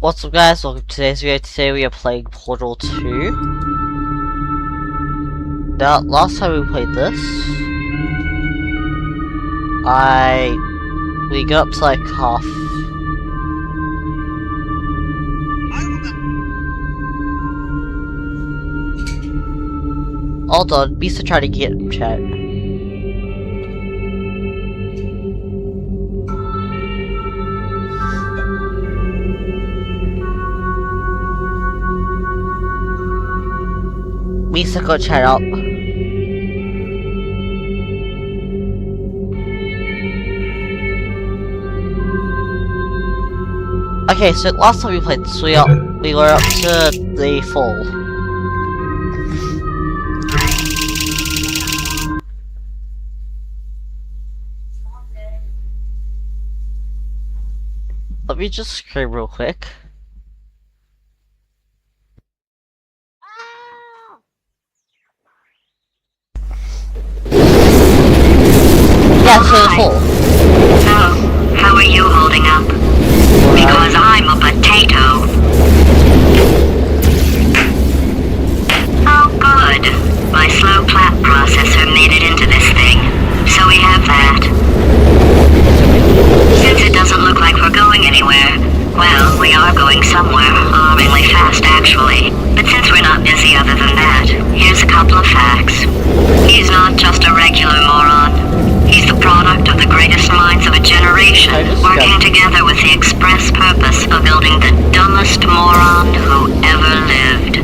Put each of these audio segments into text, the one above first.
What's up guys, welcome to today's video. Today we are playing Portal 2. Now, last time we played this, we got up to like half. Hold on, Misa trying to get him, chat. Misa got chat up. Okay, so last time we played this, we were up to the fall. Let me just scream real quick. Yeah, so the fall. So, how are you holding up? Because I'm a potato. Oh good. My slow clap processor made it into this thing. So we have that. Since it doesn't look like we're going anywhere, well, we are going somewhere, alarmingly fast actually. But since we're not busy other than that, here's a couple of facts. He's not just a regular moron. He's the product of the greatest minds of a generation, working together with the express purpose of building the dumbest moron who ever lived.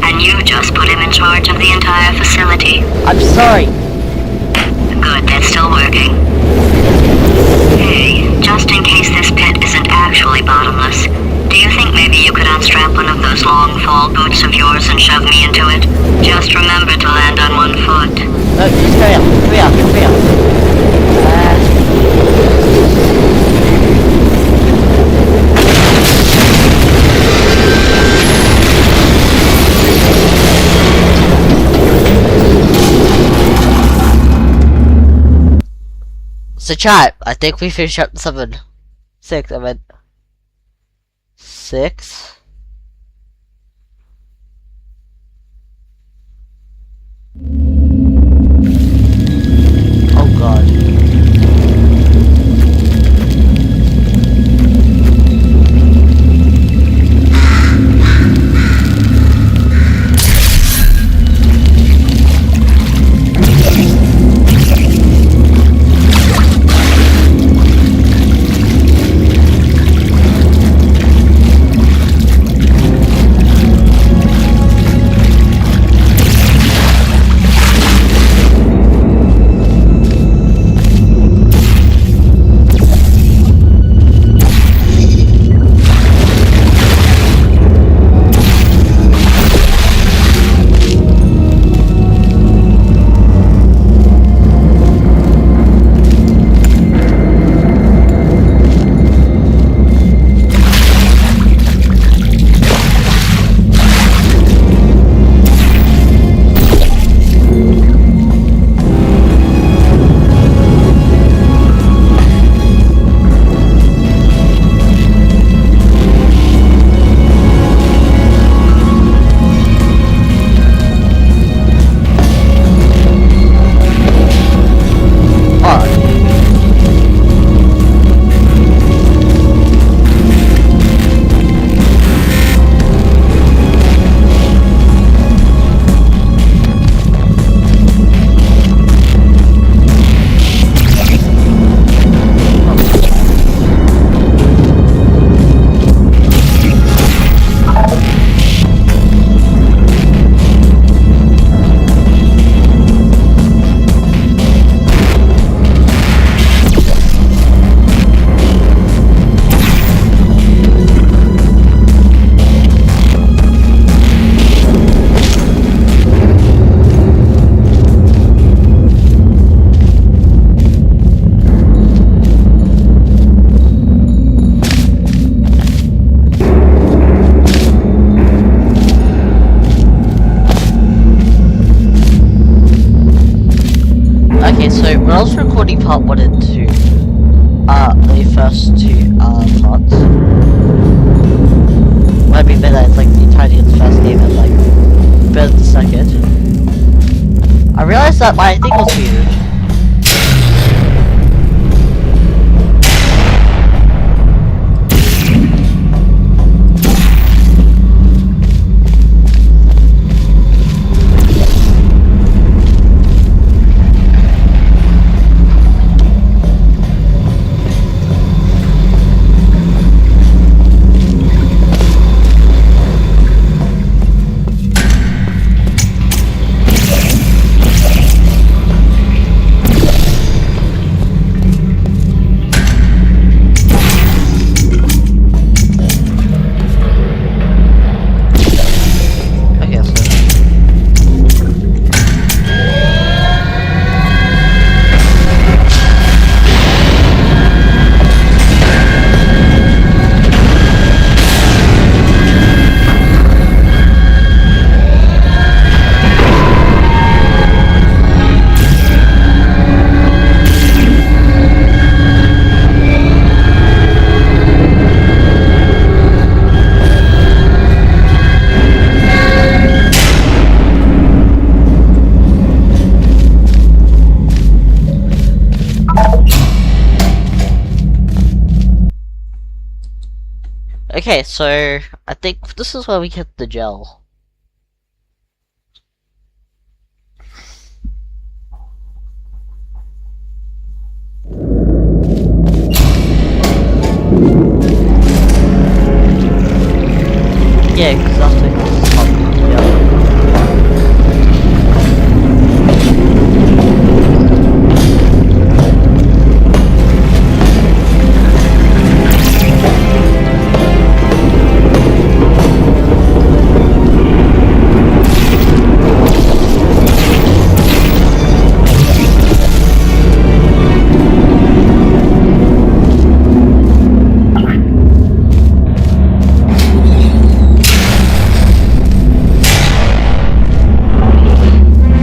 And you just put him in charge of the entire facility. I'm sorry. Good, that's still working. Hey, just in case this pit isn't actually bottomless, do you think maybe you could unstrap one of those long fall boots of yours and shove me into it? Just remember to land on one foot. No, just hurry up, hurry up, hurry up. So chat, I think we finished up 6, I meant 6. Oh god. So when I was recording part 1 and 2, the first two parts, second. I realized that my thing was weird. Okay, so okay, so I think this is where we get the gel. Yeah, because that's the gel.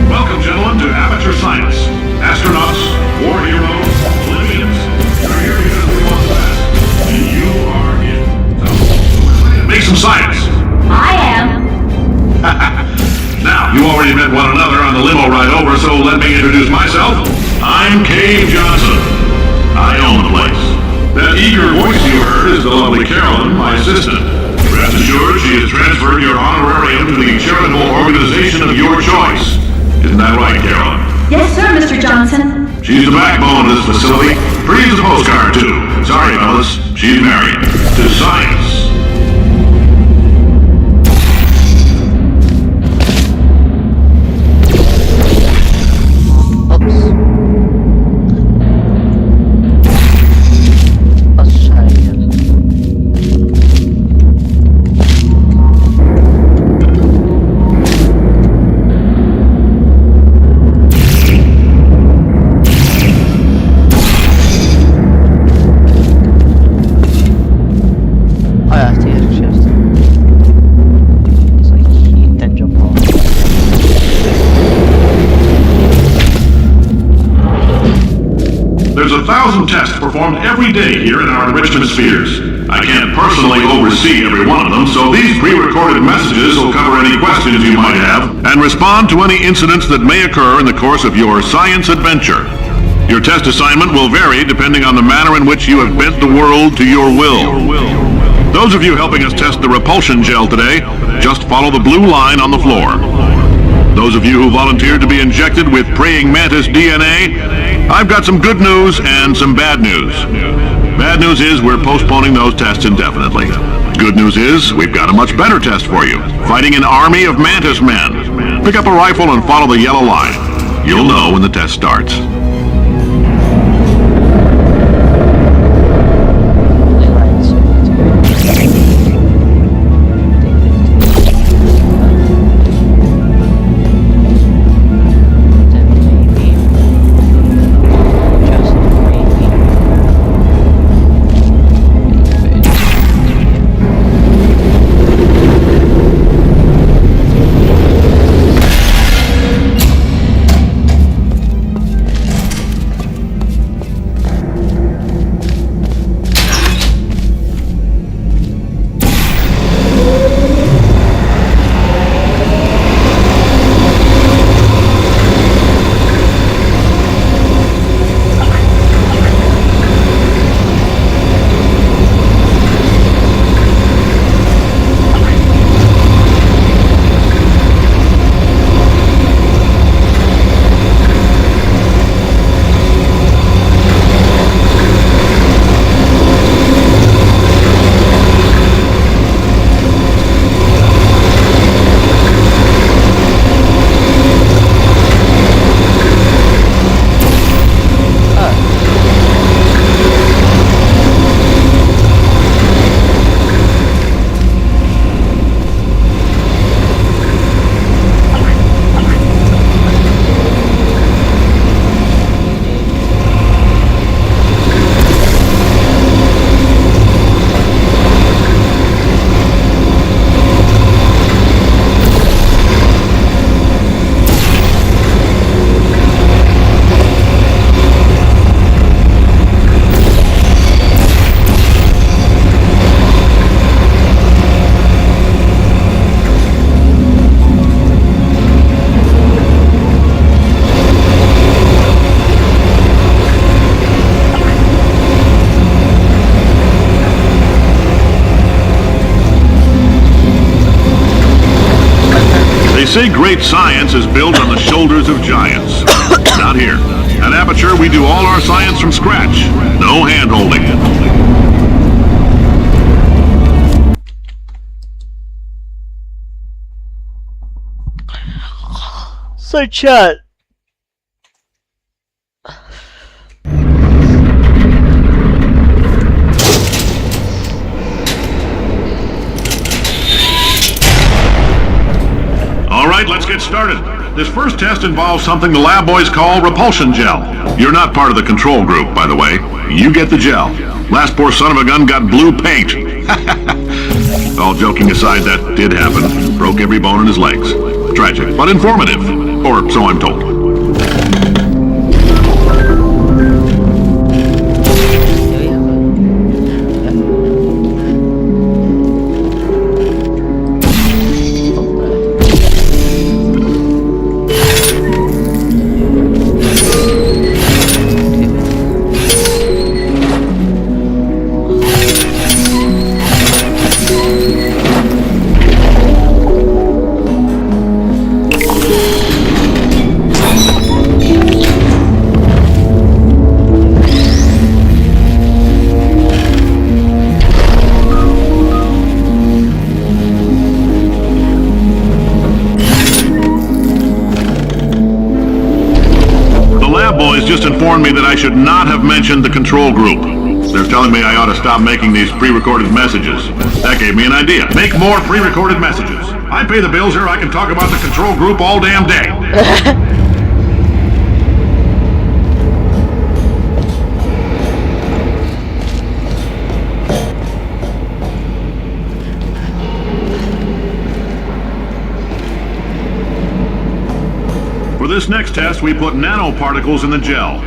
Welcome, gentlemen, to Amateur Science. Astronauts, war heroes, Olympians. You're here because we want the best. And you are it. So, make some science. I am. Now, you already met one another on the limo ride over, so let me introduce myself. I'm Cave Johnson. I own the place. That eager voice you heard is the lovely Carolyn, my assistant. Rest assured, she has transferred your honorarium to the charitable organization of your choice. Isn't that right, Carolyn? Yes, sir, Mr. Johnson. She's the backbone of this facility. Pretty as a postcard, too. Sorry, fellas. She's married. To science. Oops. Let's try again. Oh yeah, I think it's just. It's like heat, then jump off. There's 1,000 tests performed every day here in our enrichment spheres. I can't personally oversee every one of them, so these pre-recorded messages will cover any questions you might have and respond to any incidents that may occur in the course of your science adventure. Your test assignment will vary depending on the manner in which you have bent the world to your will. Those of you helping us test the repulsion gel today, just follow the blue line on the floor. Those of you who volunteered to be injected with praying mantis DNA, I've got some good news and some bad news. Bad news is we're postponing those tests indefinitely. Good news is we've got a much better test for you. Fighting an army of mantis men. Pick up a rifle and follow the yellow line. You'll know when the test starts. say great science is built on the shoulders of giants. Not here. At Aperture, we do all our science from scratch. No hand-holding. So chat. Alright, let's get started. This first test involves something the lab boys call repulsion gel. You're not part of the control group, by the way. You get the gel. Last poor son of a gun got blue paint. All joking aside, that did happen. Broke every bone in his legs. Tragic, but informative. Or so I'm told. Just informed me that I should not have mentioned the control group. They're telling me I ought to stop making these pre-recorded messages. That gave me an idea. Make more pre-recorded messages. I pay the bills here, I can talk about the control group all damn day. For this next test, we put nanoparticles in the gel.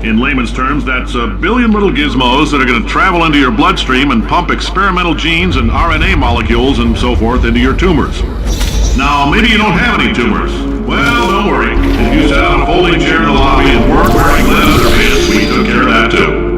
In layman's terms, that's a billion little gizmos that are going to travel into your bloodstream and pump experimental genes and RNA molecules and so forth into your tumors. Now, maybe you don't have any tumors. Well, don't worry. If you sat on a folding chair in the lobby and weren't wearing lead underpants, we took care of that too.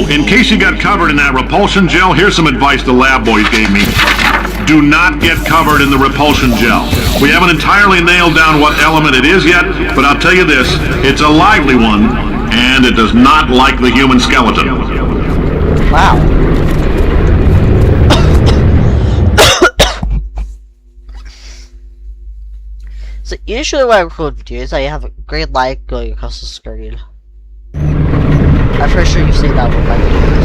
In case you got covered in that repulsion gel, here's some advice the lab boys gave me. Do not get covered in the repulsion gel. We haven't entirely nailed down what element it is yet, but I'll tell you this, it's a lively one, and it does not like the human skeleton. Wow. So usually when I record videos, I have a green light going across the screen. I'm pretty sure you say that with my videos.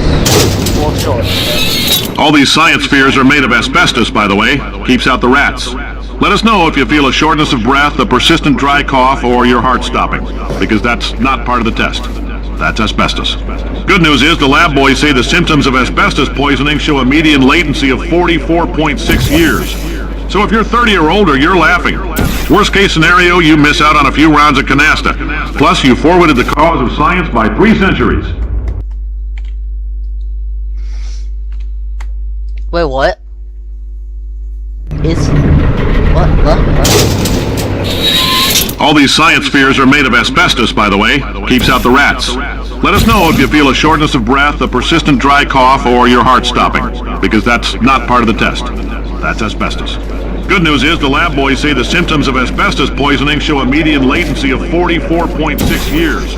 Well, sure. All these science spheres are made of asbestos, by the way. Keeps out the rats. Let us know if you feel a shortness of breath, a persistent dry cough, or your heart stopping, because that's not part of the test. That's asbestos. Good news is the lab boys say the symptoms of asbestos poisoning show a median latency of 44.6 years. So if you're 30 or older, you're laughing. Worst case scenario, you miss out on a few rounds of canasta. Plus, you forwarded the cause of science by 3 centuries. Wait, what? What? All these science spheres are made of asbestos, by the way. Keeps out the rats. Let us know if you feel a shortness of breath, a persistent dry cough, or your heart stopping, because that's not part of the test. That's asbestos. Good news is the lab boys say the symptoms of asbestos poisoning show a median latency of 44.6 years.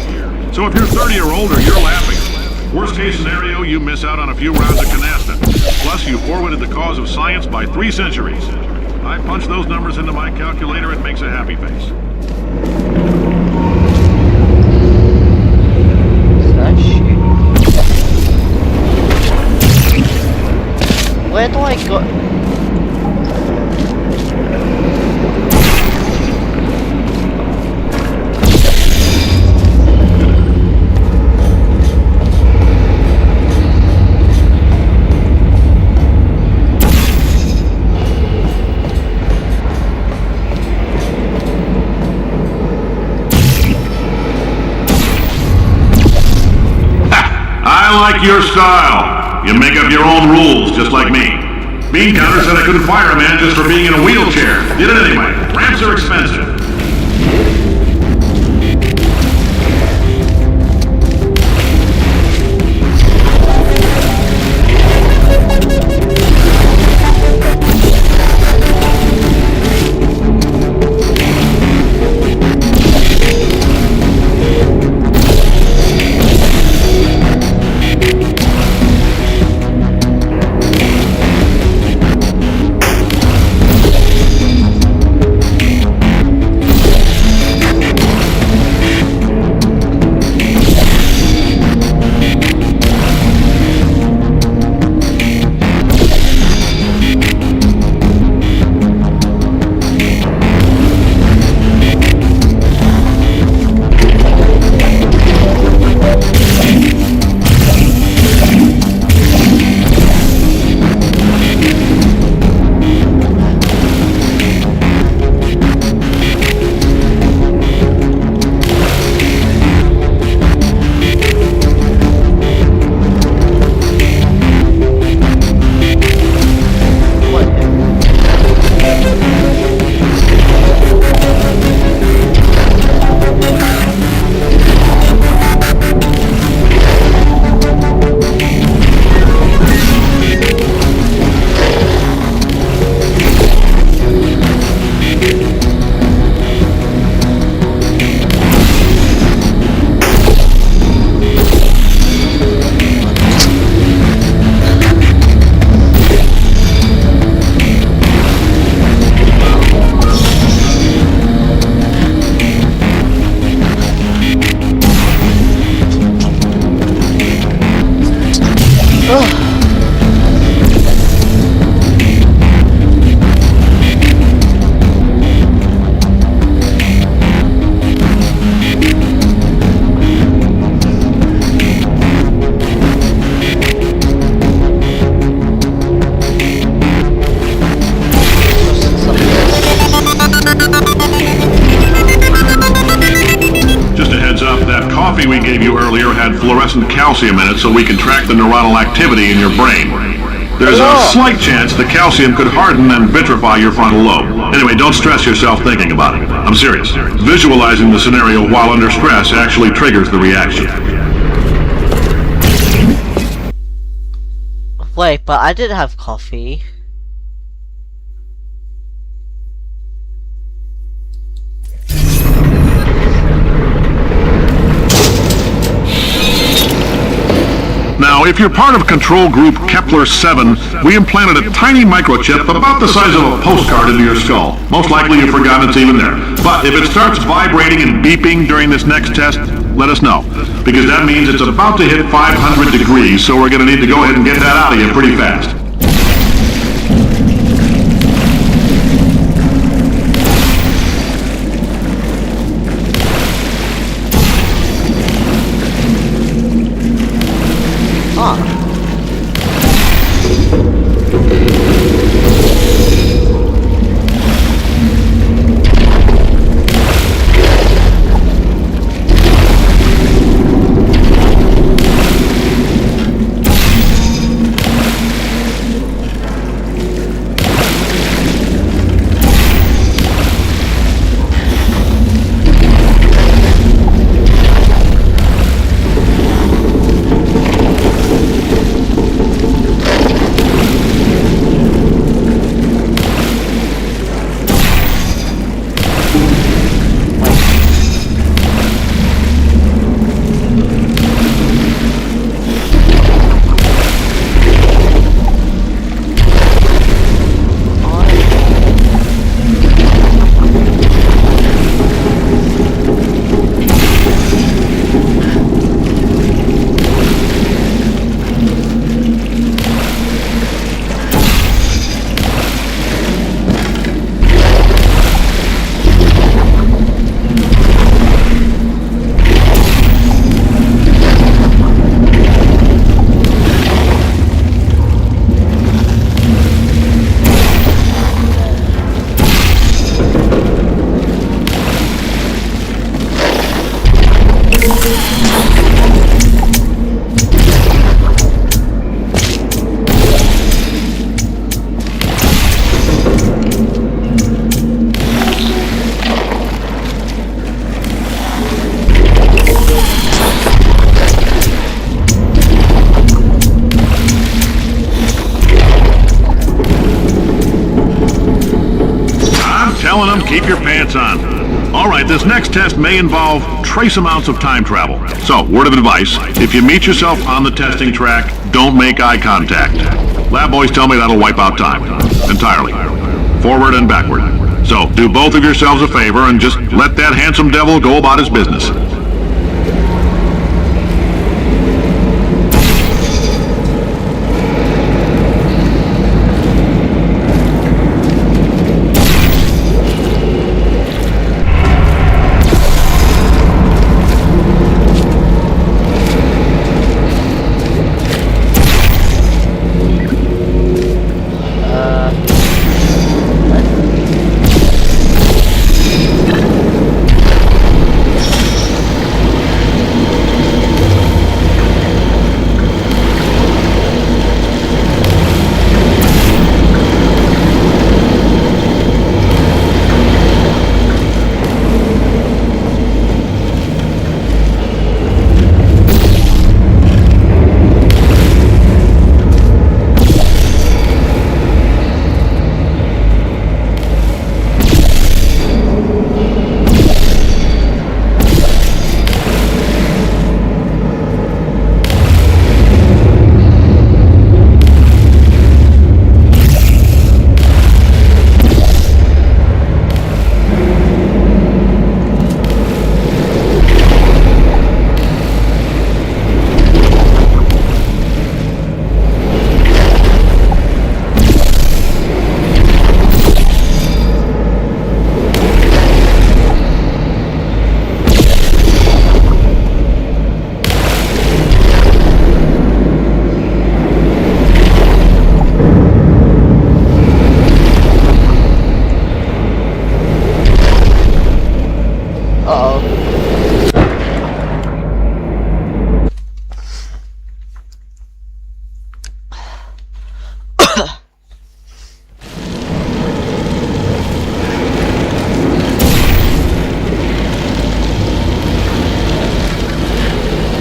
So if you're 30 or older, you're laughing. Worst case scenario, you miss out on a few rounds of canasta. Plus, you forwarded the cause of science by 3 centuries. I punch those numbers into my calculator, it makes a happy face. Where do I go? I like your style. You make up your own rules, just like me. Bean Counter said I couldn't fire a man just for being in a wheelchair. Did it anyway. Ramps are expensive. coffee we gave you earlier had fluorescent calcium in it so we can track the neuronal activity in your brain. There's a slight chance the calcium could harden and vitrify your frontal lobe. Anyway, don't stress yourself thinking about it. I'm serious. Visualizing the scenario while under stress actually triggers the reaction. Wait, but I didn't have coffee. Now, if you're part of control group Kepler-7, we implanted a tiny microchip about the size of a postcard into your skull. Most likely you've forgotten it's even there. But if it starts vibrating and beeping during this next test, let us know. Because that means it's about to hit 500 degrees, so we're going to need to go ahead and get that out of you pretty fast. and keep your pants on. Alright, this next test may involve trace amounts of time travel. So, word of advice, if you meet yourself on the testing track, don't make eye contact. Lab boys tell me that'll wipe out time. Entirely. Forward and backward. So, do both of yourselves a favor and just let that handsome devil go about his business.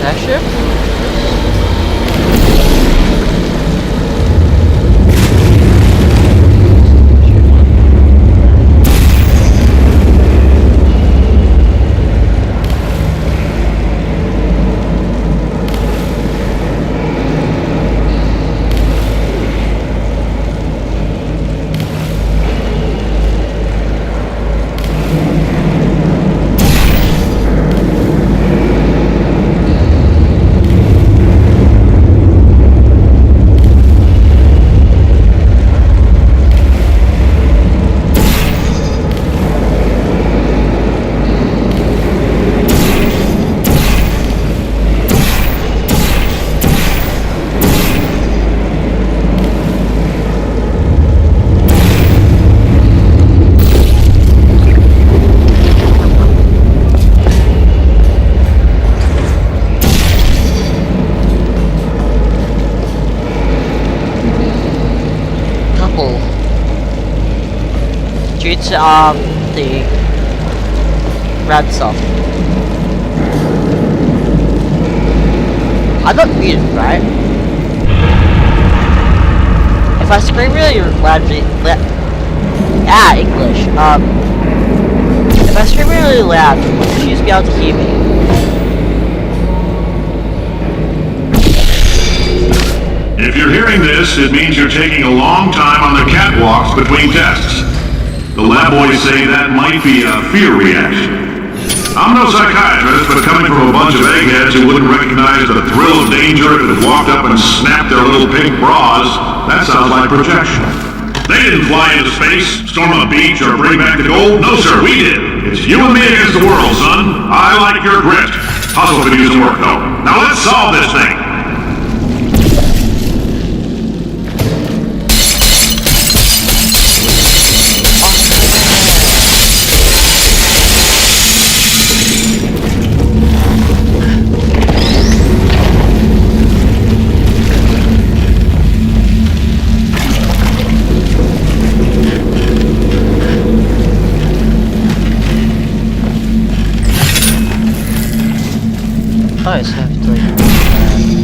That ship? Due to the red stuff. I'm not muted, right? If I scream really loudly, English. If I scream really loud, will she just be able to hear me? If you're hearing this, it means you're taking a long time on the catwalks between tests. The lab boys say that might be a fear reaction. I'm no psychiatrist, but coming from a bunch of eggheads who wouldn't recognize the thrill of danger if it walked up and snapped their little pink bras, that sounds like projection. They didn't fly into space, storm a beach, or bring back the gold. No, sir, we did. It's you and me against the world, son. I like your grit. Hustle could use some work, though. Now let's solve this thing. Oh, it's have 3.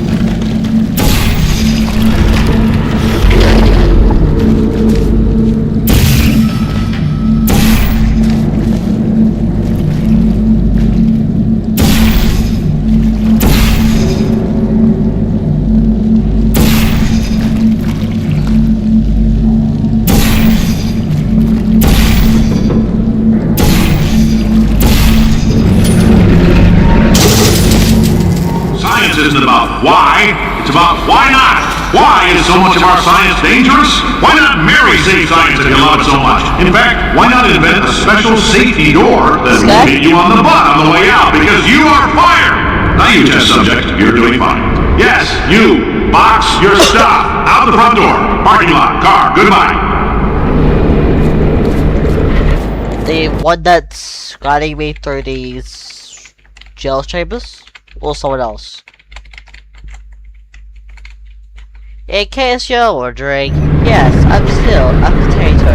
Why is so much of our science dangerous? Why not marry safe science if you love it so much? In fact, why not invent a special safety door that will hit you on the butt on the way out because you are fired? Now you test subject, you're doing fine. Yes, you, box your stuff out the front door, parking lot, car, goodbye. The one that's guiding me through these jail chambers? Or someone else? In case you're wondering, yes, I'm still a potato.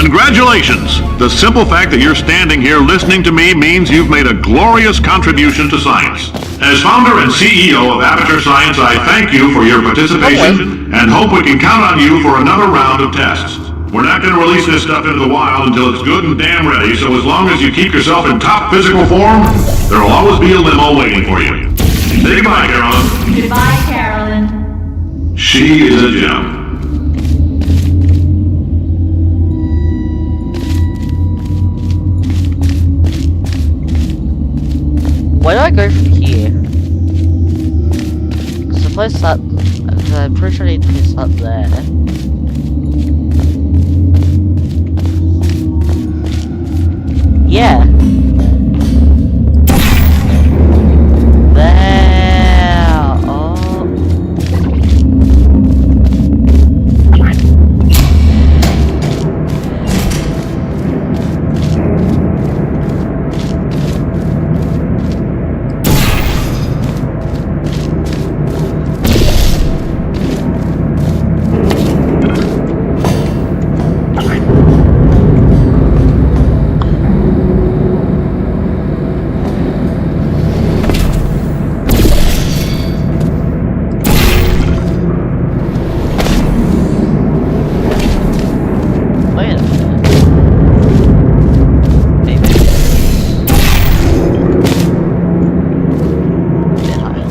Congratulations! The simple fact that you're standing here listening to me means you've made a glorious contribution to science. As founder and CEO of Aperture Science, I thank you for your participation and hope we can count on you for another round of tests. We're not going to release this stuff into the wild until it's good and damn ready, so as long as you keep yourself in top physical form, there'll always be a limo waiting for you. Say goodbye, Carolyn. Goodbye, Carolyn. She is a gem. Where do I go from here? Cause the place up, I'm pretty sure I need to place up there. Yeah. There. Oh. Wait a minute. Maybe. Bit higher.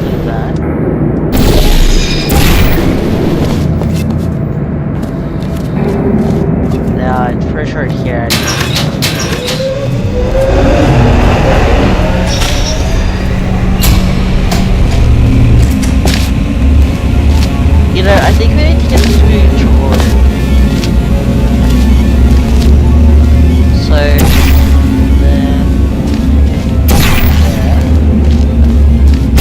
Do that. Now I'm pretty sure here. You know, I think we need to get this movie forward. So then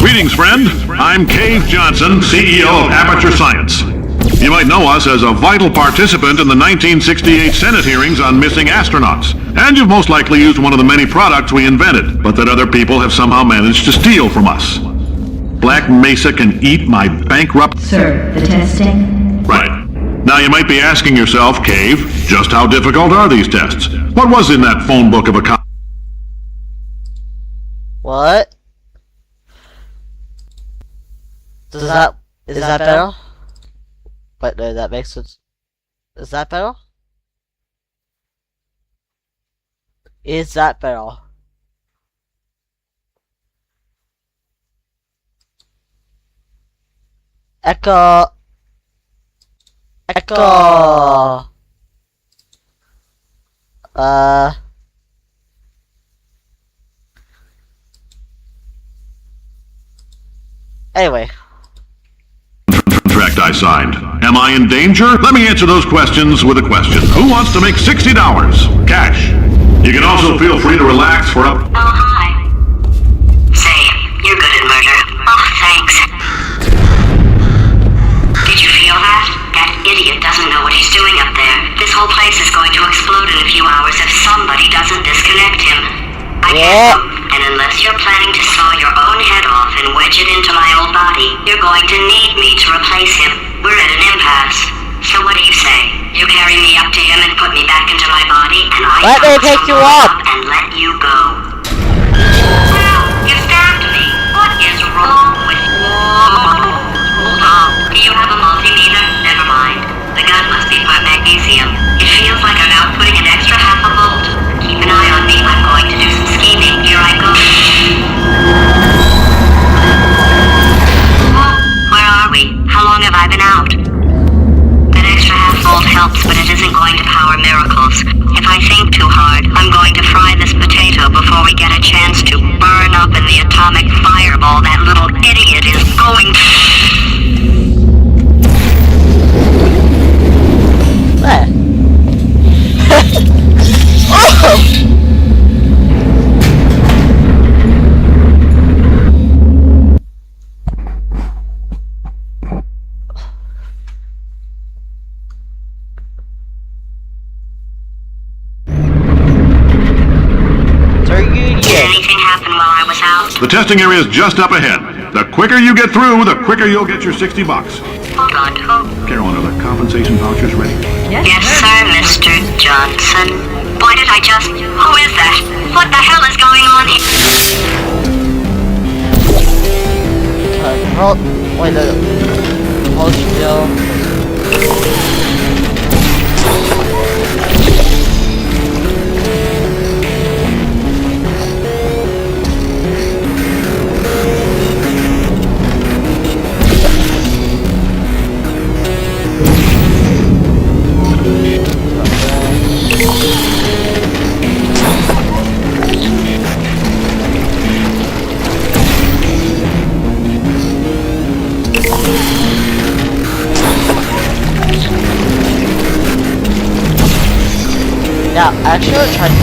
Greetings, friend. I'm Cave Johnson, CEO of Aperture Science. You might know us as a vital participant in the 1968 Senate hearings on missing astronauts. And you've most likely used one of the many products we invented, but that other people have somehow managed to steal from us. Black Mesa can eat my bankrupt... Sir, the testing? Right. Now you might be asking yourself, Cave, just how difficult are these tests? What was in that phone book of a... what? Is that better? Wait, no, that makes sense. Is that better? Is that better? Echo. Anyway. Contract I signed. Am I in danger? Let me answer those questions with a question. Who wants to make $60? Cash. You can also feel free to relax for up... Oh, hi. Say, you're good at murder. Oh, thanks. Did you feel that? That idiot doesn't know what he's doing up there. This whole place is going to explode in a few hours if somebody doesn't disconnect him. I can't move, and unless you're planning to saw your own head off and wedge it into my old body, you're going to need me to replace him. We're at an impasse. So what do you say? You carry me up to him and put me back into my body, and I Let me pick you up and let you go. Well, you stabbed me. What is wrong with you? Hold on. Do you have a multimeter? Never mind. The gun must be part magnesium. It feels like I'm outputting an extra half a volt. Keep an eye on me. I'm going to do some scheming. Here I go. The testing area is just up ahead. The quicker you get through, the quicker you'll get your $60. Hold on, who? Carolyn, are the compensation vouchers ready? Yes, sir, Mr. Johnson. Why did I just... Who is that? What the hell is going on here? Hold, wait, hold still. Yeah, actually, I'll try to.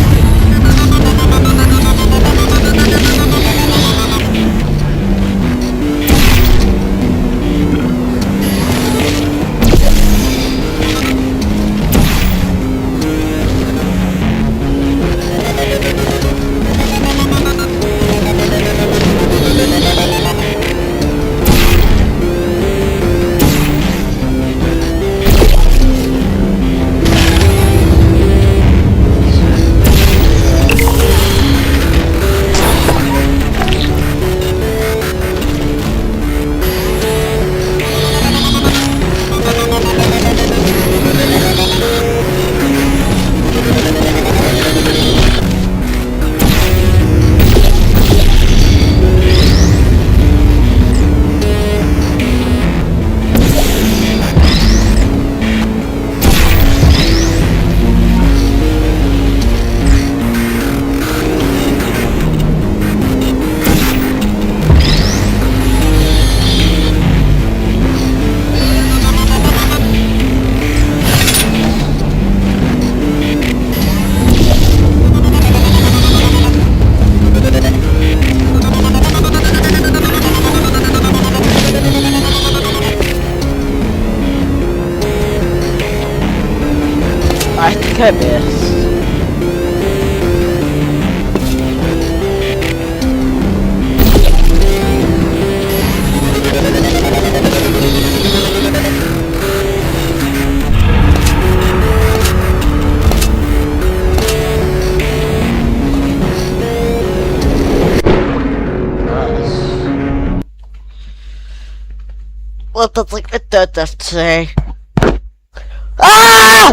I think I missed. What does like a third have to say? Ah!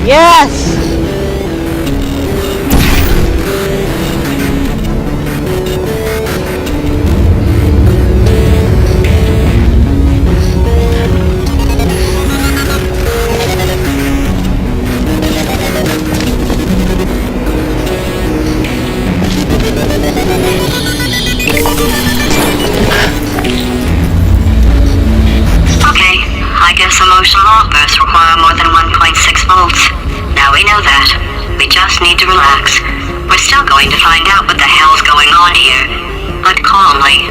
Yes! Okay, I guess emotional outbursts require more than 1.6 volts. Now we know that. We just need to relax. We're still going to find out what the hell's going on here, but calmly.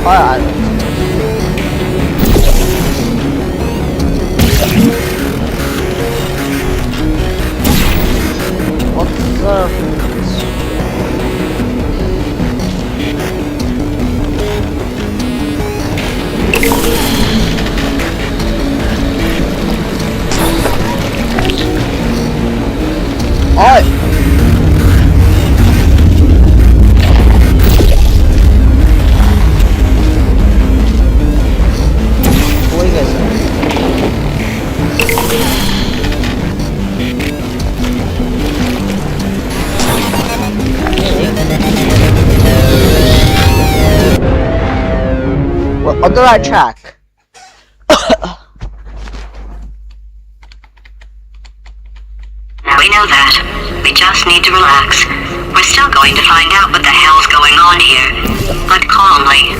Alright. What's Alright. on the right track. We know that. We just need to relax. We're still going to find out what the hell's going on here, but calmly.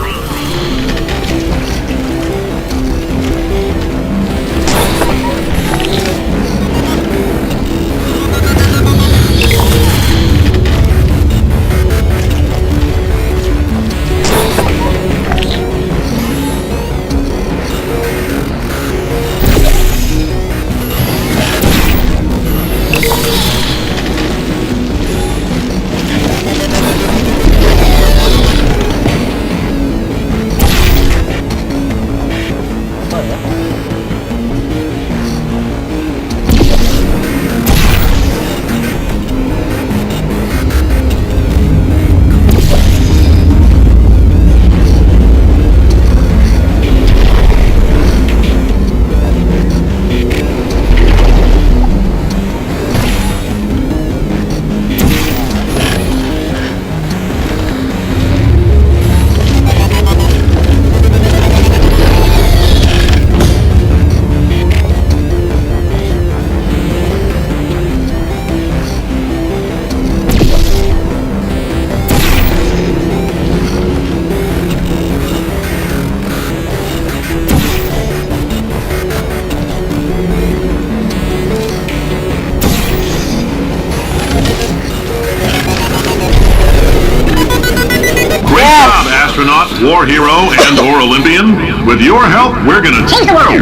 Astronaut, war hero, and or Olympian. With your help, we're gonna change the world.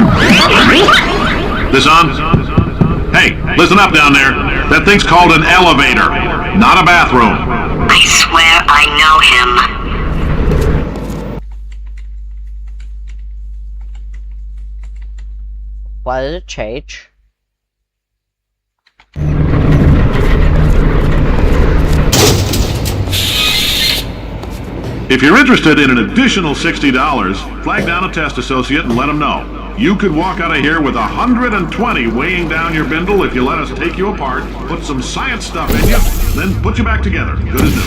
This on? Hey, listen up down there. That thing's called an elevator, not a bathroom. I swear I know him. Why did it change? If you're interested in an additional $60, flag down a test associate and let them know. You could walk out of here with 120 weighing down your bindle if you let us take you apart, put some science stuff in you, then put you back together. Good as new.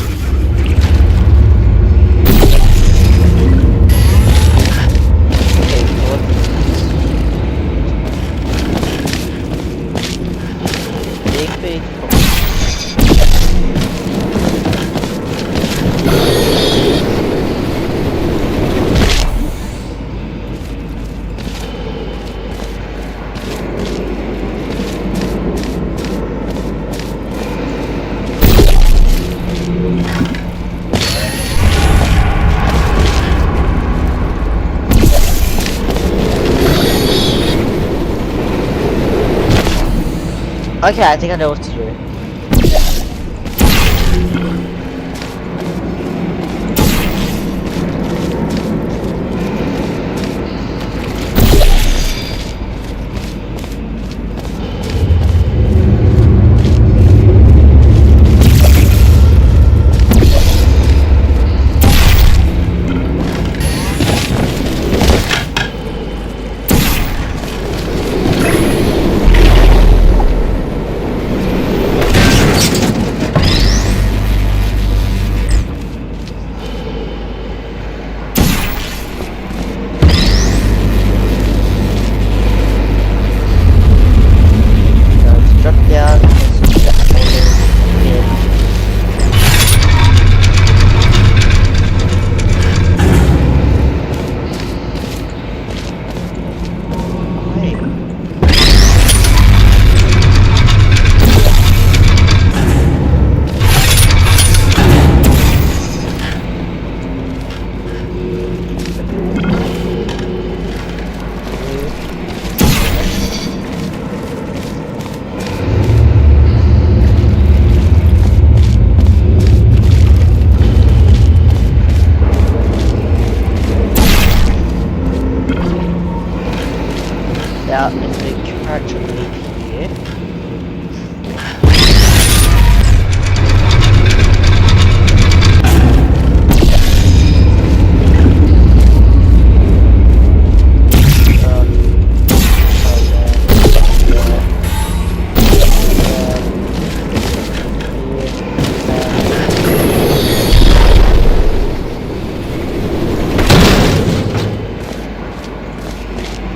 Okay, I think I know what to do.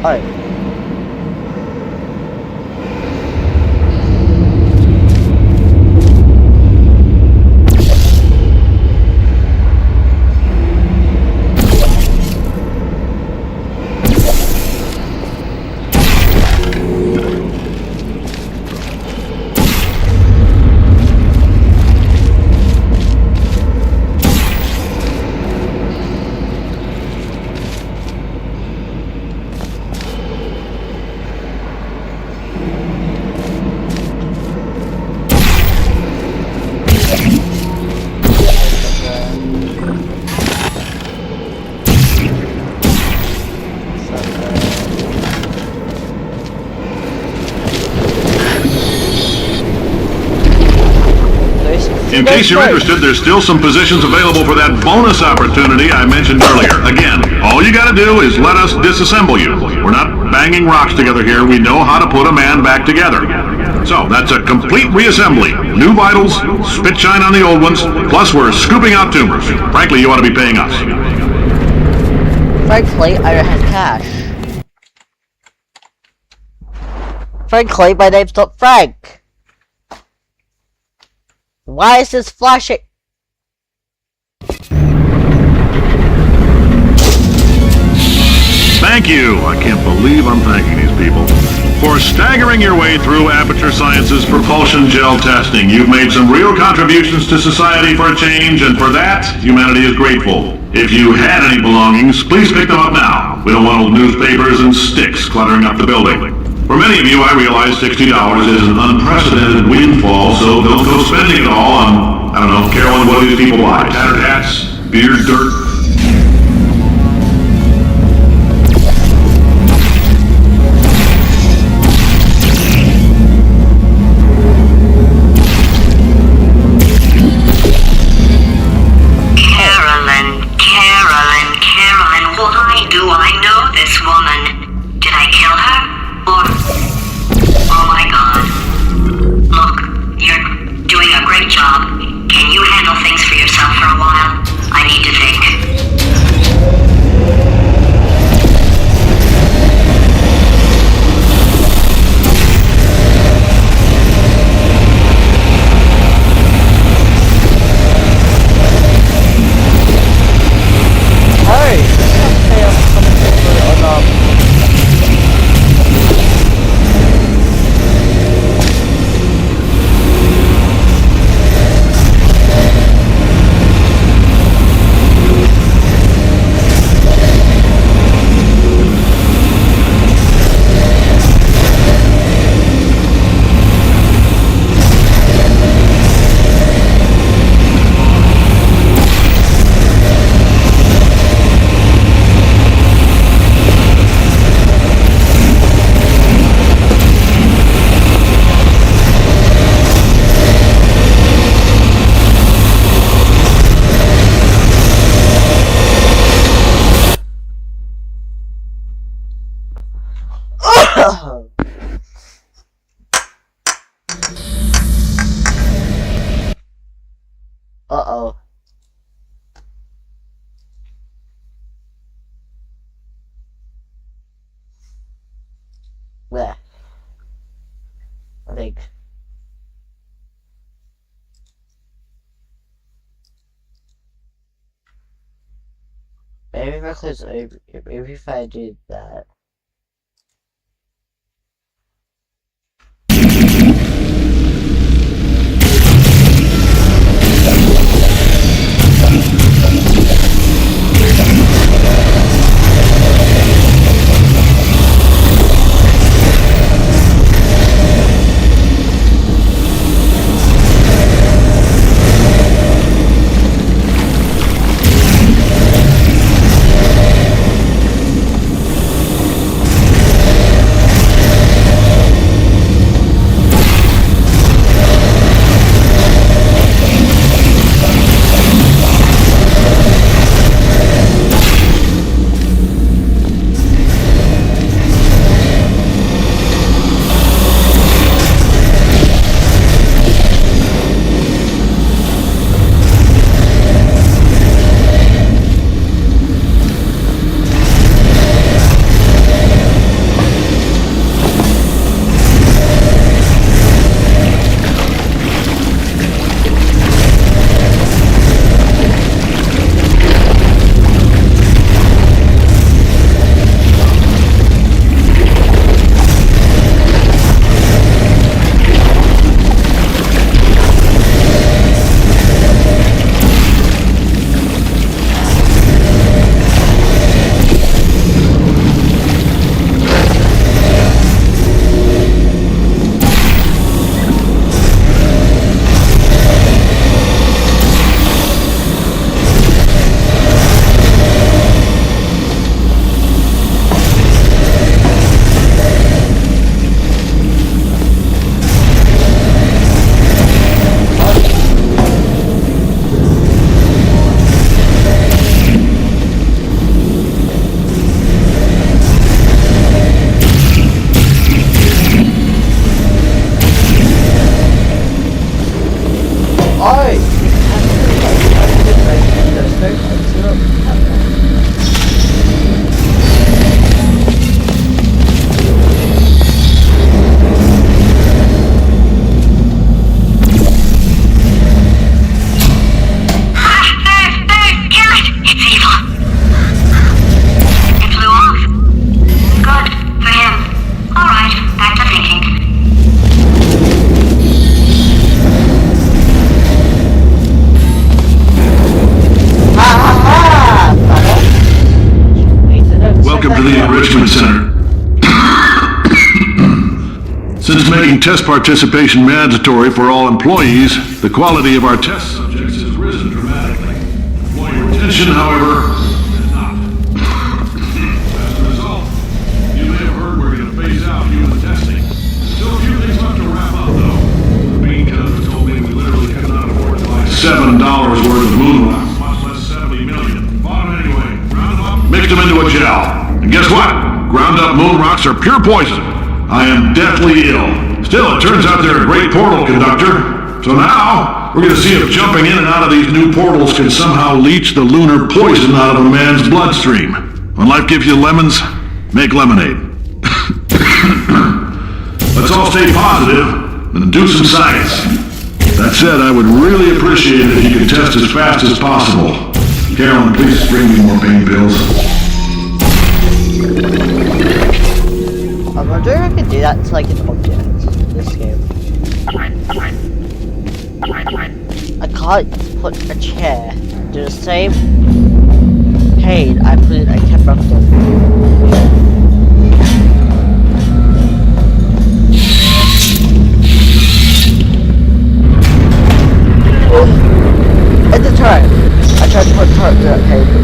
Oh. In case you're interested, there's still some positions available for that bonus opportunity I mentioned earlier. Again, all you gotta do is let us disassemble you. We're not banging rocks together here. We know how to put a man back together. So, that's a complete reassembly. New vitals, spit shine on the old ones, plus we're scooping out tumors. Frankly, you ought to be paying us. Frankly, I don't have cash. Frankly, my name's not Frank. Why is this flashing? Thank you. I can't believe I'm thanking these people. For staggering your way through Aperture Science's propulsion gel testing, you've made some real contributions to society for a change, and for that, humanity is grateful. If you had any belongings, please pick them up now. We don't want old newspapers and sticks cluttering up the building. For many of you, I realize $60 is an unprecedented windfall, so don't go spending it all on, I don't know, Carolyn, what do these people buy? Tattered hats? Beer dirt? Carolyn, why do I know this woman? Did I kill her? Or... Oh my god. Look, you're doing a great job. Can you handle things for yourself for a while? I need to think. Uh-oh. There. I think. Maybe because maybe if I did that. test participation mandatory for all employees, the quality of our test subjects has risen dramatically. Employee retention, however, has not. As a result, you may have heard we're going to phase out human testing. Still a few things left to wrap up, though. The bean counter told me we literally could not afford to buy $7 worth of moon rocks, much less 70 million. Bought them anyway, ground them up, mixed them into a gel. And guess what? Ground up moon rocks are pure poison. I am deathly ill. Still, it turns out they're a great portal conductor. So now, we're going to see if jumping in and out of these new portals can somehow leach the lunar poison out of a man's bloodstream. When life gives you lemons, make lemonade. Let's all stay positive and do some science. That said, I would really appreciate it if you could test as fast as possible. Carolyn, please bring me more pain pills. I'm wondering if I can do that to like an object in this game. I can't put a chair to the same pain I put in a camera It's a turret. I tried to put a turret to that pain.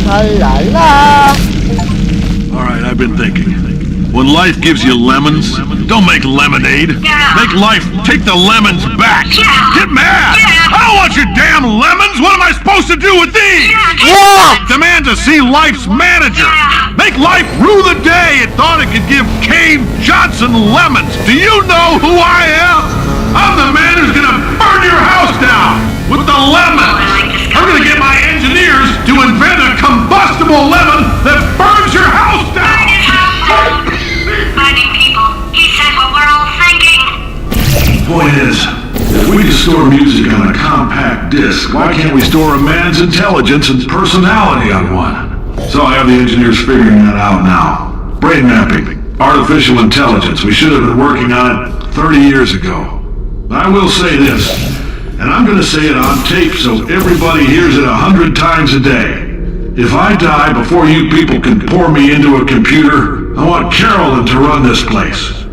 La. Alright, I've been thinking. When life gives you lemons, don't make lemonade. Yeah. Make life take the lemons back. Yeah. Get mad! Yeah. I don't want your damn lemons! What am I supposed to do with these? Yeah! Demand to see life's manager. Yeah. Make life rue the day it thought it could give Cave Johnson lemons. Do you know who I am? I'm the man who's gonna burn your house down with the lemons. I'm gonna get my engineers to invent a combustible lemon that burns your house down. Finding people. He said what we're all thinking. Point is, if we can store music on a compact disc, why can't we store a man's intelligence and personality on one? So I have the engineers figuring that out now. Brain mapping, artificial intelligence. We should have been working on it 30 years ago. I will say this, and I'm gonna say it on tape so everybody hears it 100 times a day. If I die before you people can pour me into a computer, I want Carolyn to run this place.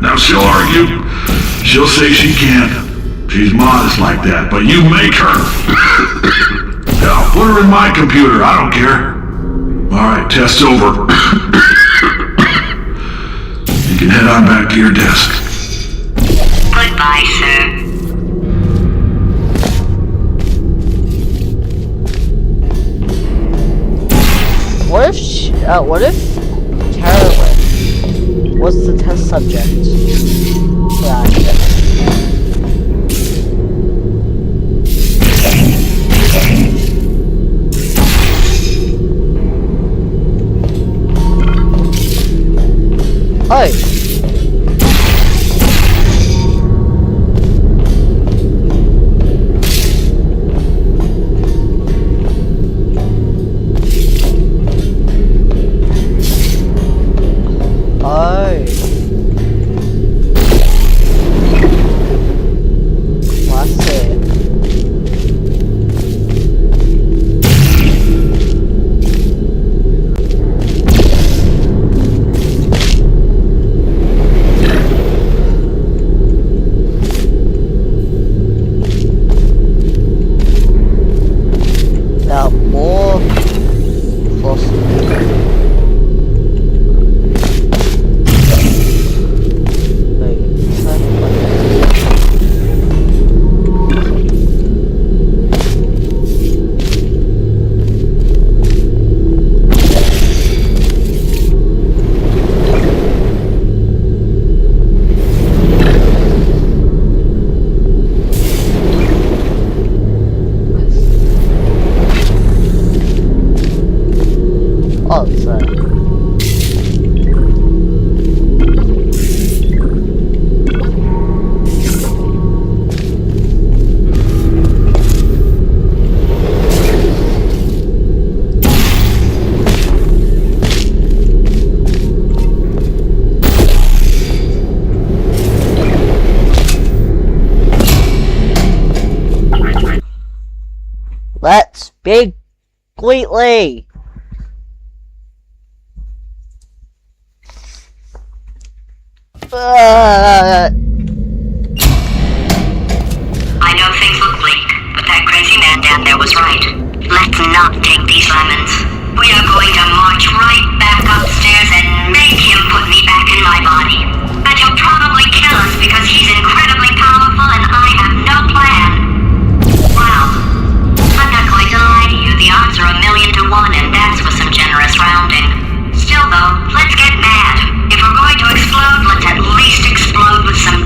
Now she'll argue. She'll say she can't. She's modest like that, but you make her. Now, put her in my computer. I don't care. Alright, test's over. You can head on back to your desk. Goodbye, sir. What if Carolyn was the test subject for that shit? Oh. Let's speak completely. I know things look bleak, but that crazy man down there was right. Let's not take these lemons. We are going to march right back upstairs and make him put me back in my body. And he'll probably kill us because he's incredibly powerful and I have no plan. Well, I'm not going to lie to you, the odds are 1,000,000 to 1 and that's with some generous rounding. Still though, let's get mad. If we're going to explode, let's at least explode with some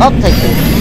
I'll take it.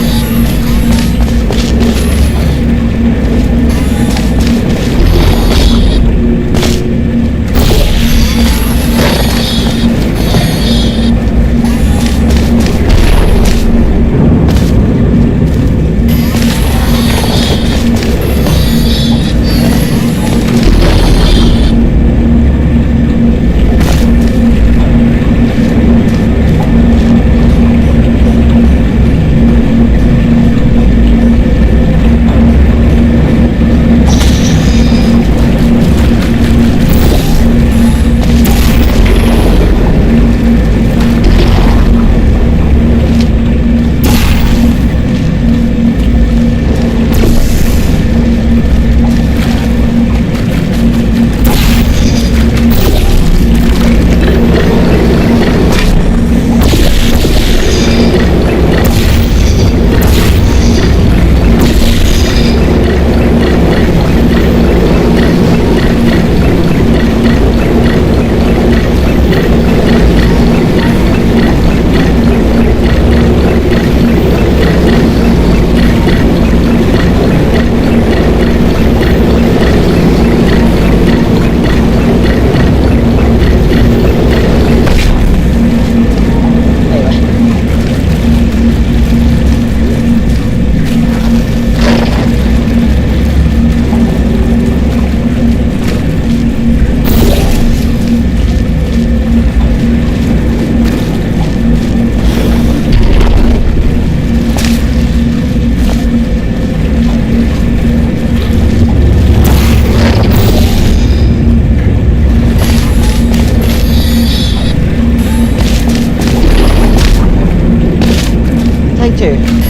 Take two.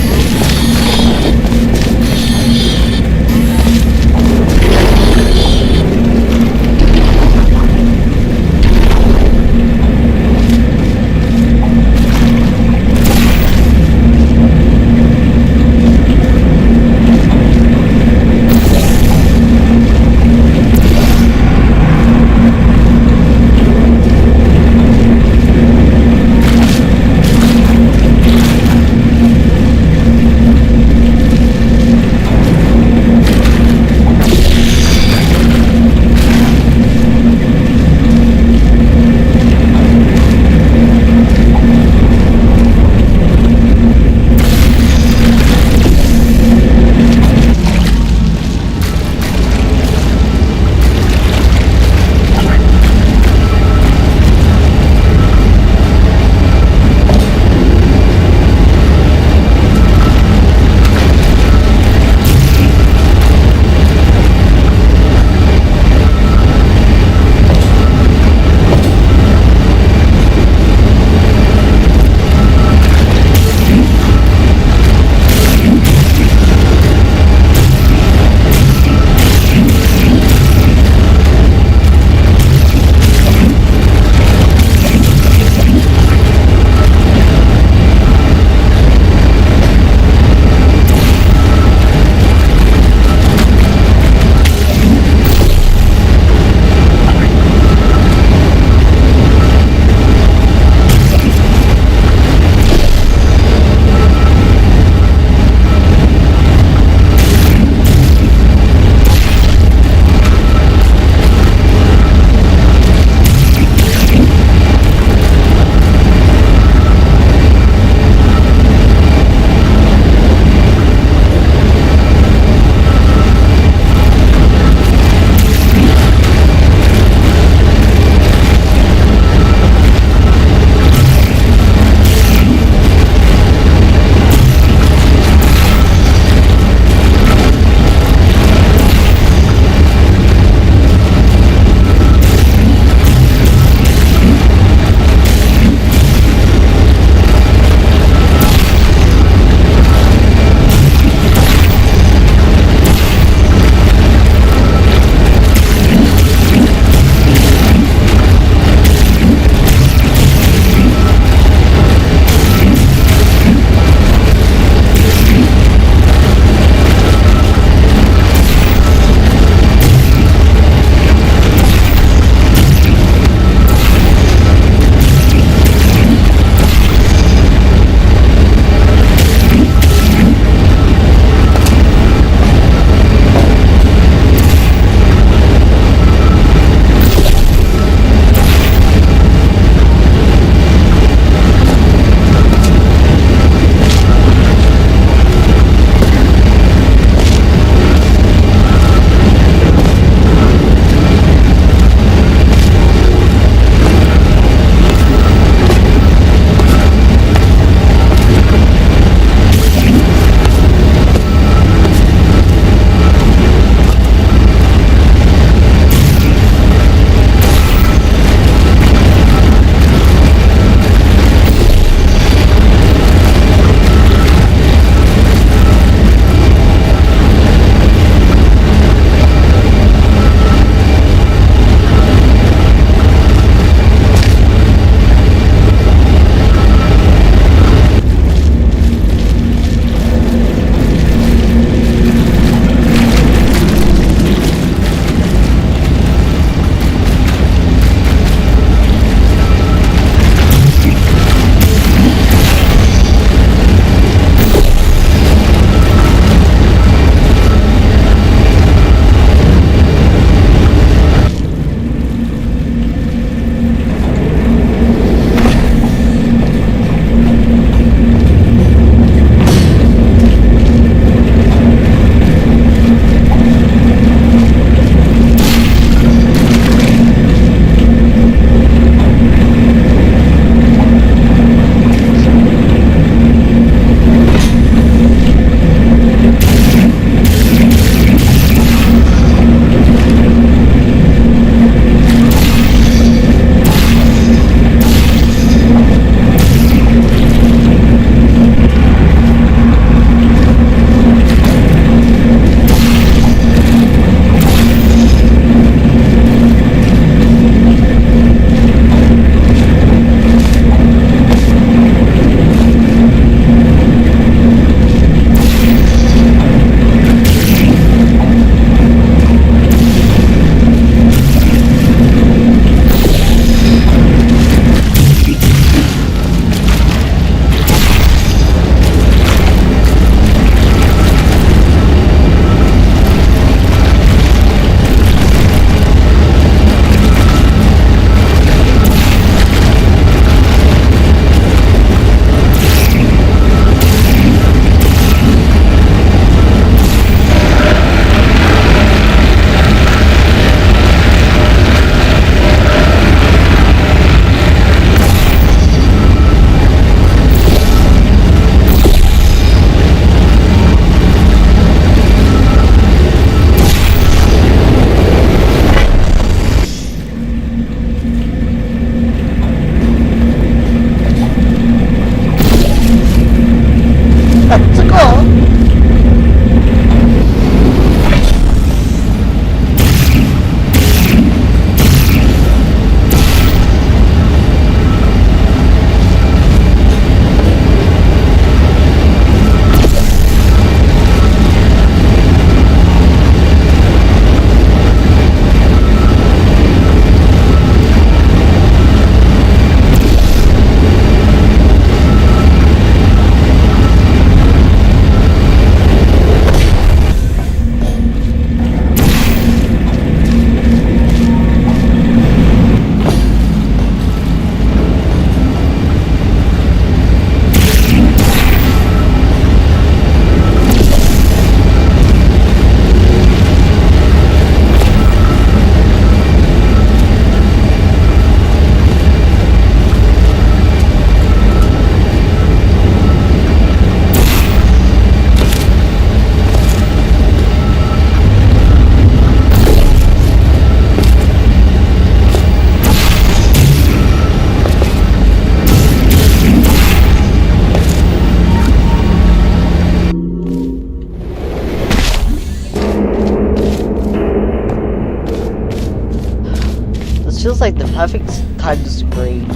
This feels like the perfect time to scream.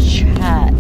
Chat.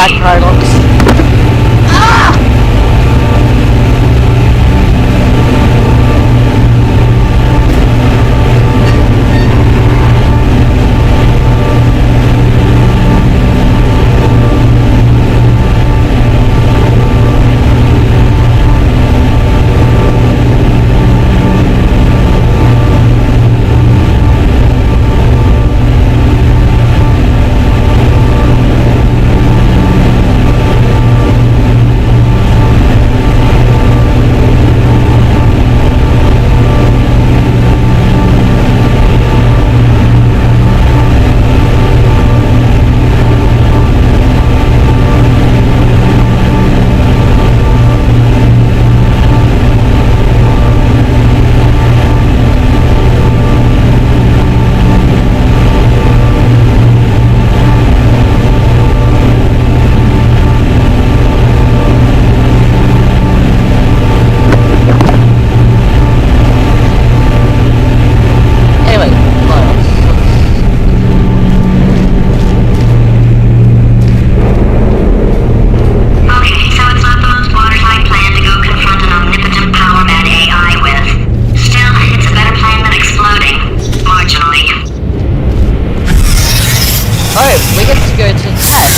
back, Paradox. We get to go to the test.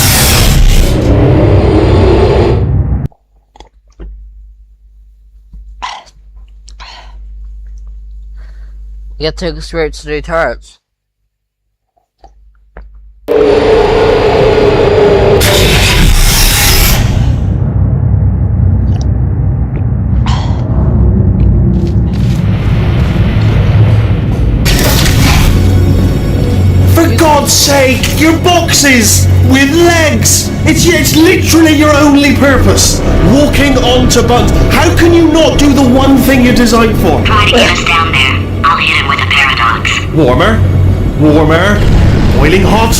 We get to go straight to the turrets. For God's sake, your boxes with legs! It's literally your only purpose. Walking onto buttons. How can you not do the one thing you're designed for? Try to get us down there. I'll hit him with a paradox. Warmer. Boiling hot.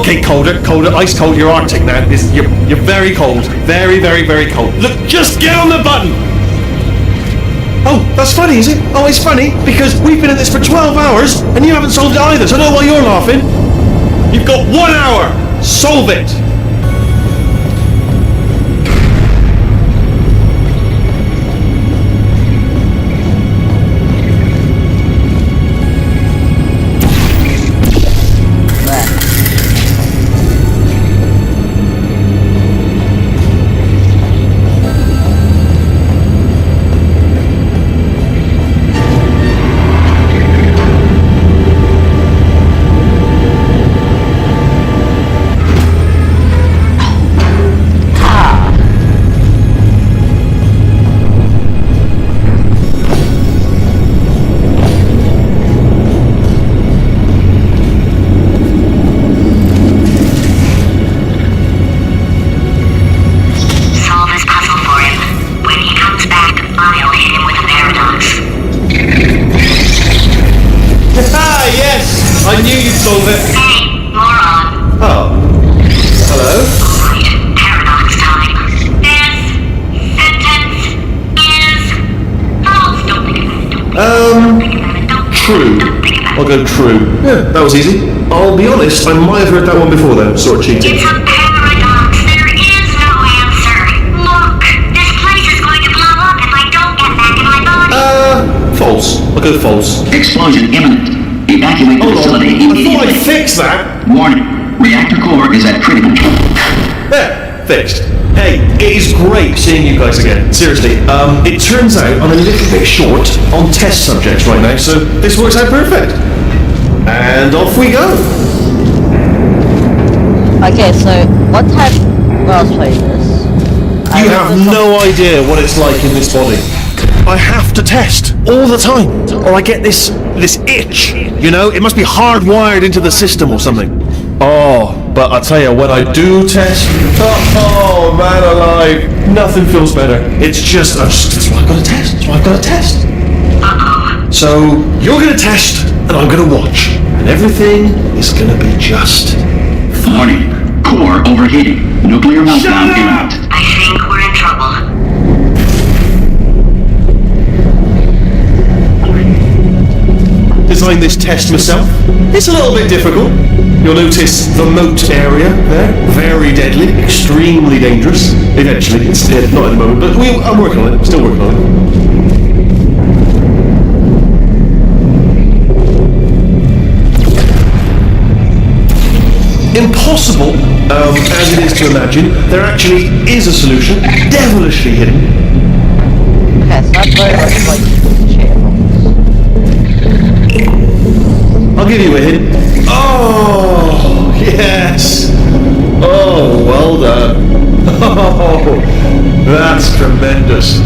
Okay, colder. Ice cold. You're Arctic now. You're very cold. Very, very, very cold. Look, just get on the button. Oh, that's funny, is it? Oh, it's funny because we've been at this for 12 hours and you haven't solved it either. So I know why you're laughing. You've got 1 hour. Solve it. I knew you'd solve it. Hey, moron. Oh. Hello? Alright, paradox time. This sentence is false. Don't think about it. Don't think about it. Don't True. think about it. I'll go true. Yeah, that was easy. I'll be honest, I might have heard that one before though. Sort of cheating. It's a paradox. There is no answer. Look, this place is going to blow up if I don't get back in my body. False. I'll go false. Explosion imminent. Evacuate the Hold on. facility I thought immediately. I'd fix that. Warning. Reactor core is at critical. There. Fixed. Hey, it is great seeing you guys again. Seriously, it turns out I'm a little bit short on test subjects right now, so this works out perfect. And off we go. Okay, so what type? Well, let's play this. You have no idea what it's like in this body. I have to test all the time, or I get this itch. You know, it must be hardwired into the system or something. Oh, but I tell you, when I do test, oh man alive, nothing feels better. It's just, that's why I've got to test. That's why I've got to test. So you're gonna test, and I'm gonna watch, and everything is gonna be just. Warning. Core overheating. Nuclear meltdown imminent. I think we're in trouble. designed this test myself. It's a little bit difficult. You'll notice the moat area there. Very deadly, extremely dangerous. Eventually, it's not at the moment, but I'm working on it. Still working on it. Impossible, as it is to imagine, there actually is a solution, devilishly hidden. Okay, so that's very much like shit. I'll give you a hint. Oh, yes! Oh, well done. Oh, that's tremendous.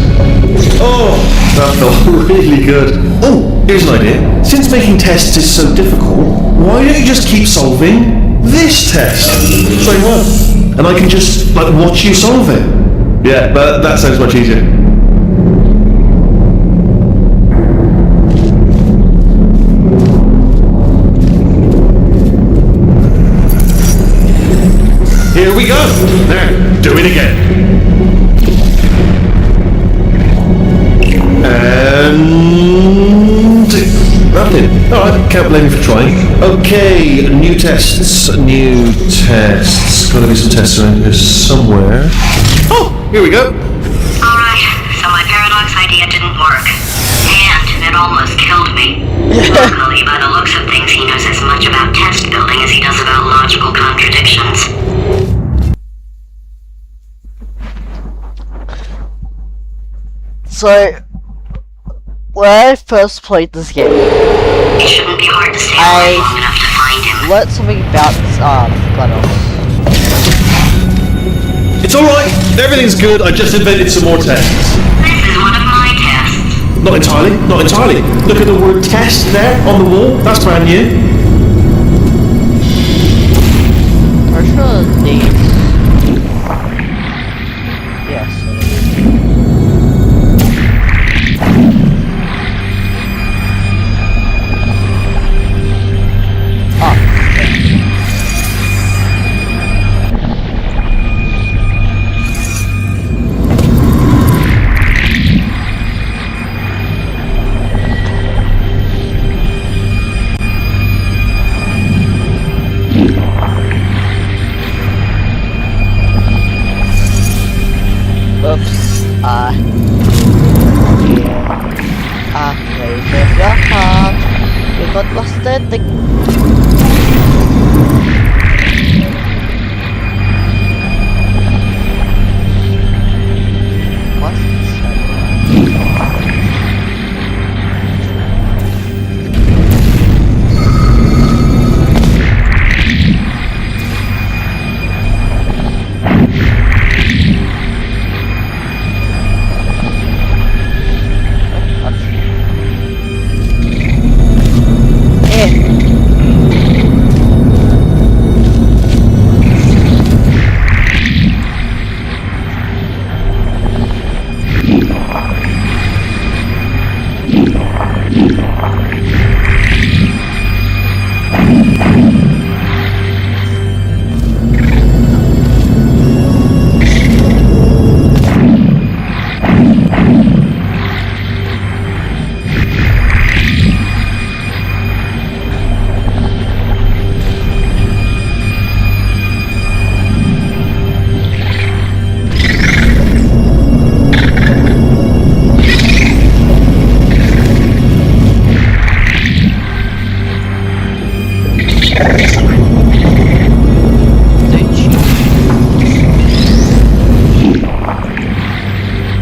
Oh, that felt really good. Oh, here's an idea. Since making tests is so difficult, why don't you just keep solving this test? Same one. And I can just, like, watch you solve it. Yeah, but that sounds much easier. Here we go. There, do it again. And nothing. Alright, can't blame you for trying. Okay, new tests. Gotta be some tests around here somewhere. Oh, here we go. Alright, so my paradox idea didn't work. And it almost killed me. Luckily, by the looks of things, he knows as much about test building as he does about logical contradictions. So, when I first played this game, It shouldn't be hard to stay alive long enough to find him. learned something about GLaDOS. It's alright, everything's good, I just invented some more tests. This is one of my tests. Not entirely. Look at the word test there on the wall, that's brand new. I'm sure these. Yes. Oops. We got lost in the...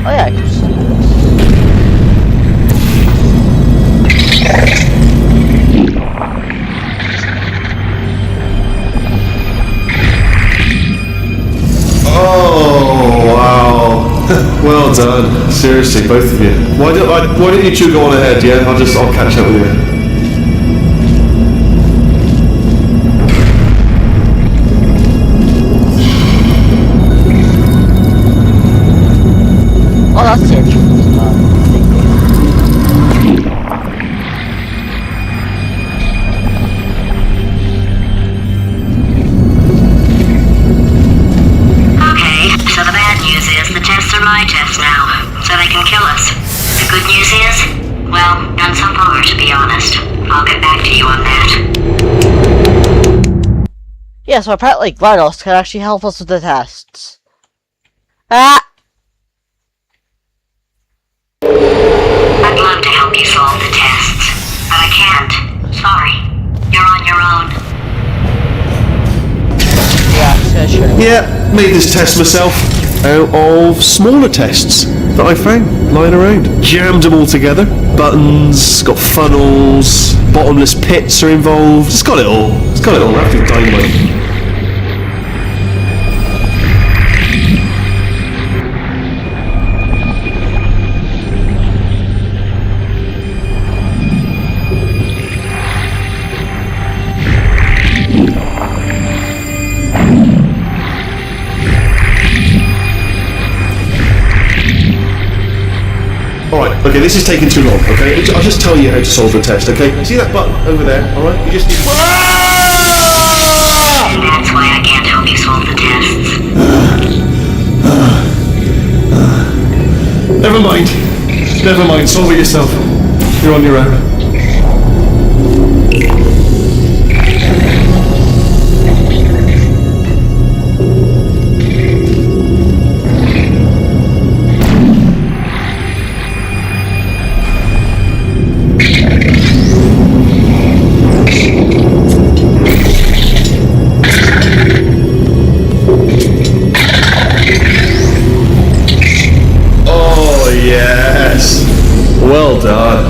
Oh yeah, I can see Oh, wow. Well done. Seriously, both of you. Why don't you two go on ahead, yeah? I'll catch up with you. Oh, that's it. Okay, so the bad news is the tests are my tests now, so they can kill us. The good news is, well, none so far, to be honest. I'll get back to you on that. Yeah, so apparently GLaDOS can actually help us with the tests. Ah! I'd love to help you solve the tests, but I can't. Sorry. You're on your own. Yeah, sure. Yeah, made this test myself out of smaller tests that I found lying around. Jammed them all together. Buttons, got funnels, bottomless pits are involved. It's got it all. It's got it all. After dynamite. Alright, okay, this is taking too long, okay? I'll just tell you how to solve the test, okay? See that button over there, alright? You just need to... And that's why I can't help you solve the tests. Never mind. Never mind, solve it yourself. You're on your own. Yes! Well done.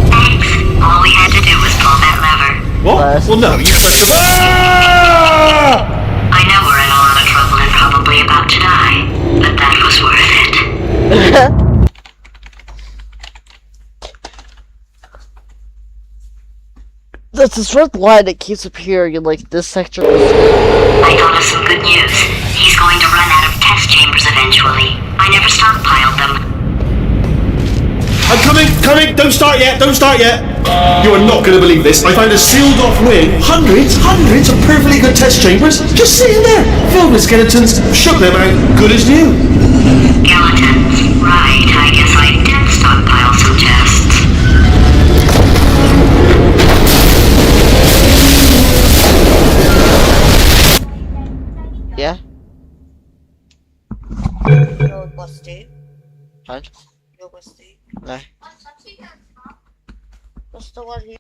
Thanks. All we had to do was pull that lever. What? Well, no, you pressed the Ah! I know we're in a lot of trouble and probably about to die, but that was worth it. There's this red line that keeps appearing in, like, this sector. I thought of some good news. He's going to run out of test chambers eventually. I never stockpiled them. I'm coming! Don't start yet! You are not going to believe this. I found a sealed off wing. Hundreds of perfectly good test chambers just sitting there, filled with skeletons. Shook them out, good as new. Skeletons. Right, I guess I did stockpile some tests. Yeah? You're busted. What? You're busted. No. What's the one here?